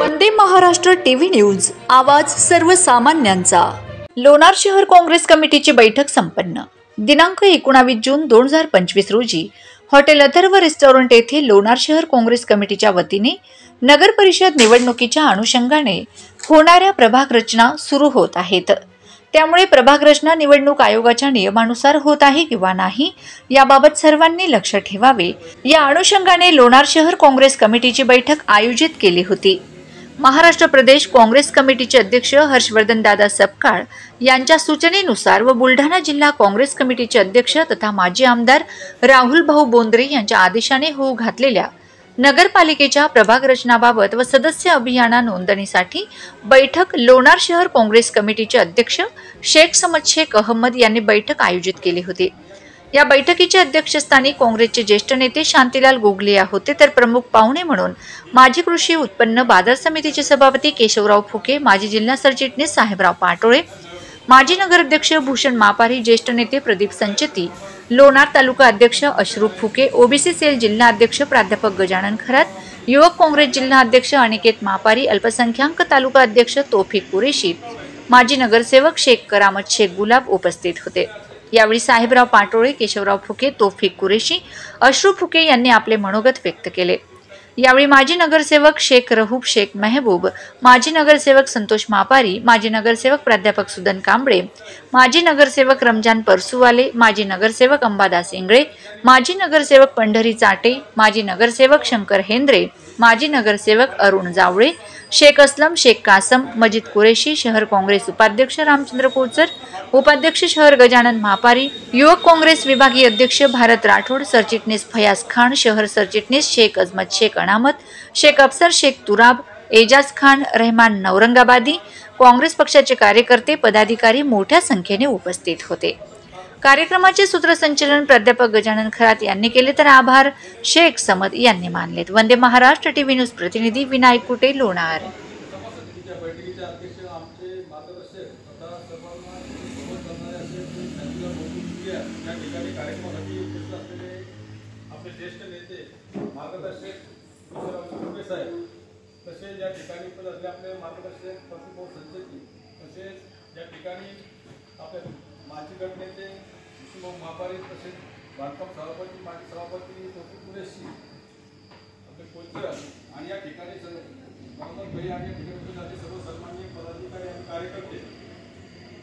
Vande Maharashtra TV news, आवाज सर्वसामान्यांचा। लोणार शहर काँग्रेस कमिटीची बैठक संपन्न। दिनांक 19 जून 2025 रोजी हॉटेल अथर्व रेस्टॉरंट येथे लोणार शहर काँग्रेस कमिटीच्या वतीने नगर परिषद निवडणुकीच्या अनुषंगाने होणाऱ्या प्रभाग रचना सुरू होत आहेत। त्यामुळे प्रभाग रचना निवडणूक आयोगाच्या नियमानुसार होत आहे किंवा नाही याबाबत सर्वांनी लक्ष ठेवावे, या अनुषंगाने लोणार शहर काँग्रेस कमिटीची बैठक आयोजित केली होती। महाराष्ट्र प्रदेश काँग्रेस कमिटीचे अध्यक्ष हर्षवर्धन दादा सपकाळ यांच्या सूचनेनुसार व बुलढाणा जिल्हा काँग्रेस कमिटीचे अध्यक्ष तथा माजी आमदार राहुल भाऊ बोंद्रे यांच्या आदेशाने होऊ घातलेल्या नगरपालिकेच्या प्रभाग रचनाबाबत व सदस्य अभियाना नोंदणीसाठी बैठक लोणार शहर काँग्रेस कमिटीचे अध्यक्ष शेख समद शेख अहमद यांनी बैठक आयोजित केली होती। या बैठकीच्या अध्यक्षस्थानी काँग्रेसचे ज्येष्ठ नेते शांतीलाल गोगले होते, तर प्रमुख पाहुणे म्हणून माजी कृषी उत्पन्न बाजार समितीचे सभापती केशवराव फुके, माजी जिल्हा सरचिटणीस साहेबराव पाटोळे, माजी नगराध्यक्ष भूषण मापारी, ज्येष्ठ नेते प्रदीप संचेती, लोणार तालुका अध्यक्ष अशरूफ फुके, ओबीसी सेल जिल्हा अध्यक्ष प्राध्यापक गजानन खरात, युवक काँग्रेस जिल्हा अध्यक्ष अनिकेत मापारी, अल्पसंख्याक तालुका अध्यक्ष तौफिक कुरेशी, माजी नगरसेवक शेख करामत शेख गुलाब उपस्थित होते। यावेळी साहेबराव पाटोळे, केशवराव फुके, तौफिक कुरेशी, अशरूफ फुके यांनी आपले मनोगत व्यक्त केले। यावेळी माजी नगरसेवक शेख रहूब शेख मेहबूब, माजी नगरसेवक संतोष मापारी, माजी नगरसेवक प्राध्यापक सुदन कांबळे, माजी नगरसेवक रमजान परसुवाले, माजी नगरसेवक अंबादास इंगळे, माजी नगरसेवक पंढरी चाटे, माजी नगरसेवक शंकर हेंद्रे, माजी नगरसेवक अरुण जावळे, शेख असलम, शेख कासम, मजिद कुरेशी, शहर काँग्रेस उपाध्यक्ष रामचंद्र कोचर, उपाध्यक्ष शहर गजानन मापारी, युवक काँग्रेस विभागीय अध्यक्ष भारत राठोड, सरचिटणीस फयाज खान, शहर सरचिटणीस शेख अजमत शेख अनामत, शेख अफसर शेख तुराब, एजाज खान, रहमान नौरंगाबादी, काँग्रेस पक्षाचे कार्यकर्ते, पदाधिकारी मोठ्या संख्येने उपस्थित होते। कार्यक्रमाचे सूत्रसंचालन प्राध्यापक गजानन खरात यांनी केले, तर आभार शेख समद यांनी मानलेत। वंदे महाराष्ट्र टीव्ही न्यूज प्रतिनिधी विनायक कुटे, लोणार। तसेच या ठिकाणी उपस्थित आपले मार्गदर्शक प्रतिभाऊ संचेती, तसेच या ठिकाणी आपले माजी गटनेते विष्णू मापारी, तसेच बांधकाम सभापती, माजी सभापती तौफिक कुरेशी, आपले कोचर आणि या ठिकाणी भाई आणि ठिकाणी सर्व सन्माननीय पदाधिकारी आणि कार्यकर्ते,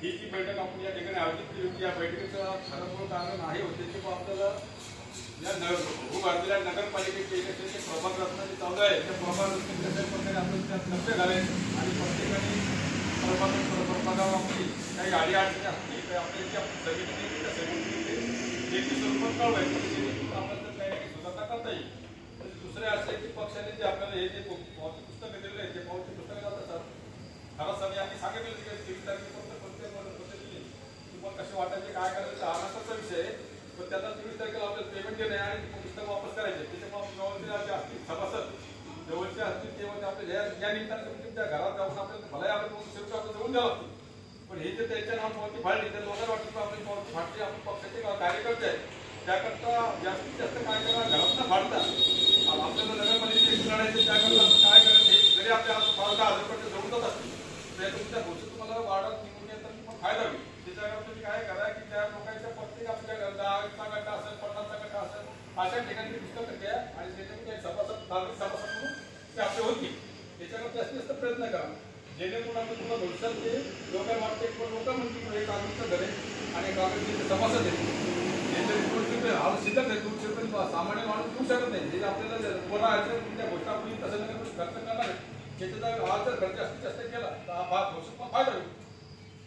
ही जी बैठक आपण या ठिकाणी आयोजित केली होती। या बैठकीचं खरं मूळ कारण आहे होते की आपल्याला या भारतीय नगरपालिकेचे इलेक्शनचे प्रभाग रचना चालू आहे, त्या प्रभाग रचनेत कशा प्रकारे आपण त्यात लक्ष घालायचं आणि प्रत्येकाने प्रभागावर आपली काही अडीअडचणी असतील तर आपल्या समितीने त्या समितीने लेखी स्वरूपात कळवायचं, जेणेकरून आपल्याला काही सुधारणा करता येईल। दुसरे असे की पक्षाने जे आपल्याला हे जे पावती पुस्तक दिलेलं आहे, ते पावती पुस्तक असतात खरंच आम्ही सांगितलं की 23 तारखेपर्यंत प्रत्येक पद्धतीने तुम्हाला कसे वाटायचे, काय करायचं हा नंतरचा विषय आहे, पण त्याचा 23 तारखेला आपल्याला पेमेंट देणं आहे आणि पुस्तक वापस करायचे। त्याच्यामुळे जवळचे असतील सभासद जवळचे असतील तेव्हा आपल्या या निमित्ताने तुमच्या घरात जाऊन आपल्याला भलाई आपण शेवटी आपण जवळ द्यावं लागतो, पण हे जे त्यांच्या नाव पावती फाडली तर लोकांना वाटतं आपली पावती फाटली, आपण पक्षाचे कार्यकर्ते आहेत, त्याकरता जास्तीत जास्त काय करा, घरात न फाडता आपल्याला नगरपालिकेचे लढायचे, त्याकरता काय करायचं, जरी आपल्या 10,000 रुपये जवळ जात असतील तर तुमच्या गोष्टी तुम्हाला वाढत निघून येतात पण फायदा होईल। त्याच्याकरता तुम्ही काय करा की त्या लोकांच्या प्रत्येक आपल्या 10चा गटा असेल, 50चा गटा असेल, अशा ठिकाणी पुस्तकं घ्या आणि त्याच्यातून काही सभासद म्हणून ते आपले होतील, त्याच्याकडे जास्तीत जास्त प्रयत्न करा, जेणेकरून आपण तुम्हाला भविष्यात ते लोकांना वाटते पण लोक म्हणतील हे कागदचं घर आहे आणि कागदचे सभासद आहे, हे जरी 200 रुपये शिल्लक आहे, 200 रुपये सामान्य माणूस देऊ शकत नाही, जे आपल्याला कोणा त्या गोष्टी आपण तसं खर्च करणार आहे, त्याचा आज जर खर्च जास्तीत जास्त केला तर हा भविष्यात फायदा होईल।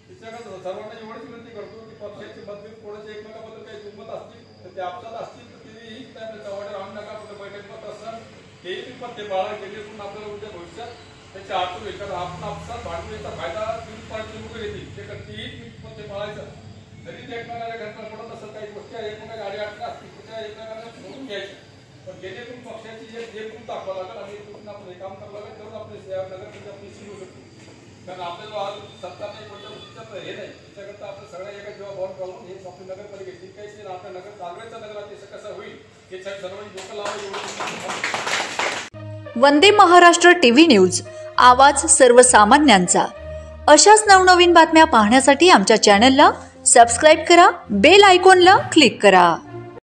त्याच्याकडे सर्वांना एवढीच विनंती करतो की पक्षाचे मतभेद कोणाचे एकमेकाबद्दल काही दुमत असतील तर ते आपल्याला असतील तर तेही चव्हाट्यावर आणू नका, कुठं बैठकीत असतात तेही पण ते बाळा, जेणेकरून आपल्याला उद्या भविष्यात त्याच्या आतून एखादा आपण आपसात भांडवलीचा फायदा 3 पार्टी लोक येतील, ते तेही पण ते पाळायचं, जरी ते एकमेकाला घटना पडत असेल, काही गोष्टी एकमेकाला अडीअडचणी असतील त्या एकमेकांना सोडून घ्यायच्या, पण जेणेकरून पक्षाची जे गुण दाखवा लागेल आणि एकूण आपण हे काम करावं लागेल तेव्हा आपले नगरपालिका आपली सुरू शकतो, कारण आपल्याला आज सत्ता नाही, कोणत्या गोष्टीचं हे नाही, त्याच्याकरता आपण सगळ्या एका जेव्हा बॉन्ड करून हे आपली नगरपालिका ठीक आहे, आपल्या नगर काँग्रेसचा नगराध्यक्ष कसं होईल हे सर्वांनी डोकं लावायचं। वंदे महाराष्ट्र टीव्ही न्यूज, आवाज सर्वसामान्यांचा। अशाच नवनवीन बातम्या पाहण्यासाठी आमच्या चॅनलला सबस्क्राईब करा, बेल आयकॉनला क्लिक करा।